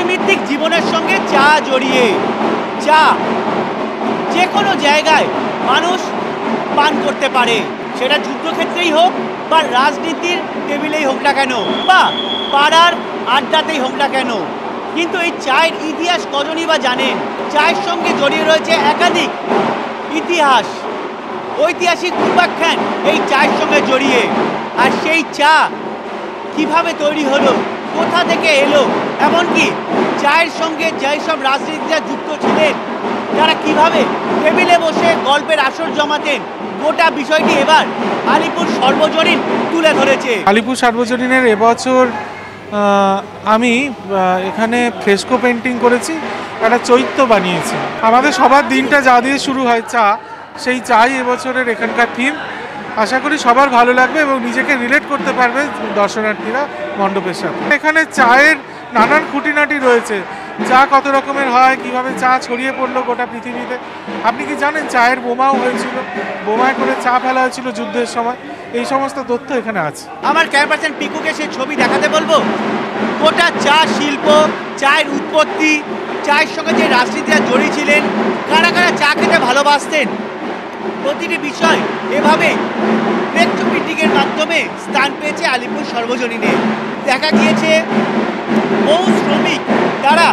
নৈমিত্তিক জীবনের সঙ্গে চা জড়িয়ে। চা যে কোনো জায়গায় মানুষ পান করতে পারে, সেটা যুদ্ধক্ষেত্রেই হোক বা রাজনীতির টেবিলেই হোক না কেন বা পাড়ার আড্ডাতেই হোক না কেন। কিন্তু এই চায়ের ইতিহাস কজনই বা জানেন? চায়ের সঙ্গে জড়িয়ে রয়েছে একাধিক ইতিহাস, ঐতিহাসিক উপাখ্যান এই চায়ের সঙ্গে জড়িয়ে। আর সেই চা কিভাবে তৈরি হলো, কোথা থেকে এলো, এমনকি চায়ের সঙ্গে যেসব রাজনীতিরা যুক্ত ছিলেন তারা কিভাবে টেবিলে বসে গল্পের আসর জমাতেন, গোটা বিষয়টি এবার আলিপুর সর্বজনীন তুলে ধরেছে। আলিপুর সর্বজনীনের এবছর আমি এখানে ফ্রেস্কো পেন্টিং করেছি, একটা চৈত্য বানিয়েছি। আমাদের সবার দিনটা যা দিয়ে শুরু হয় চা, সেই চাই এবছরের এখানকার থিম। আশা করি সবার ভালো লাগবে এবং নিজেকে রিলেট করতে পারবে দর্শনার্থীরা মণ্ডপের সাথে। এখানে চায়ের নানান খুঁটিনাটি রয়েছে, চা কত রকমের হয়, কিভাবে চা ছড়িয়ে পড়লো গোটা পৃথিবীতে। আপনি কি জানেন চায়ের বোমাও হয়েছিল, বোমায় করে চা ফেলা হয়েছিল যুদ্ধের সময়? এই সমস্ত তথ্য এখানে আছে। আমার ক্যামেরাম্যান পিকুকে সেই ছবি দেখাতে বলবো। গোটা চা শিল্প, চায়ের উৎপত্তি, চায়ের সঙ্গে যে রাজনীতিরা জড়িয়ে ছিলেন, কারা কারা চা খেতে ভালোবাসতেন, প্রতিটি বিষয় এভাবে ফ্রেস্কো পেন্টিংয়ের মাধ্যমে স্থান পেয়েছে আলিপুর সর্বজনীনে। দেখা গিয়েছে বহু শ্রমিক তারা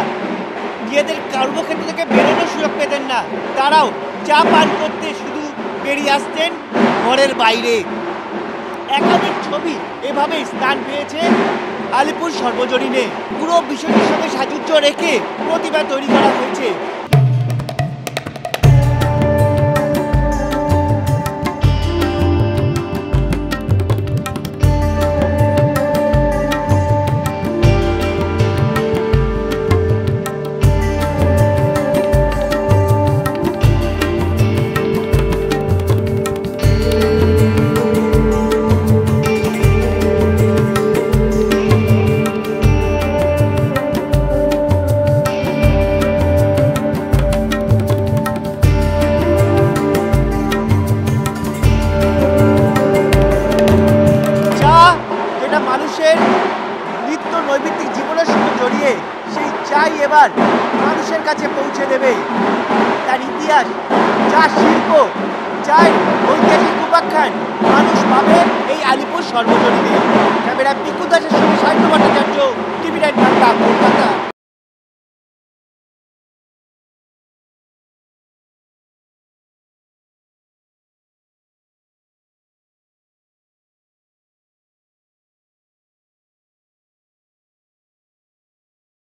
নিজেদের কর্মক্ষেত্র থেকে বেরোনোর সুযোগ পেতেন না, তারাও চা পান করতে শুধু বেরিয়ে আসতেন ঘরের বাইরে। একাধিক ছবি এভাবে স্থান পেয়েছে আলিপুর সর্বজনীনে। পুরো বিষয়টির সঙ্গে সাযুজ্য রেখে প্রতিভা তৈরি করা হয়েছে। মানুষের নিত্য নৈমিত্তিক জীবনের সঙ্গে জড়িয়ে সেই চাই এবার মানুষের কাছে পৌঁছে দেবে। তার ইতিহাস, চা শিল্প, চায়ের ঐতিহাসিক উপাখ্যান মানুষ পাবে এই আলিপুর সর্বজনীনে। ক্যামেরা পিকু দাসের সঙ্গে সাহিত্য ভট্টাচার্য, টিভি9 বাংলা, কলকাতা।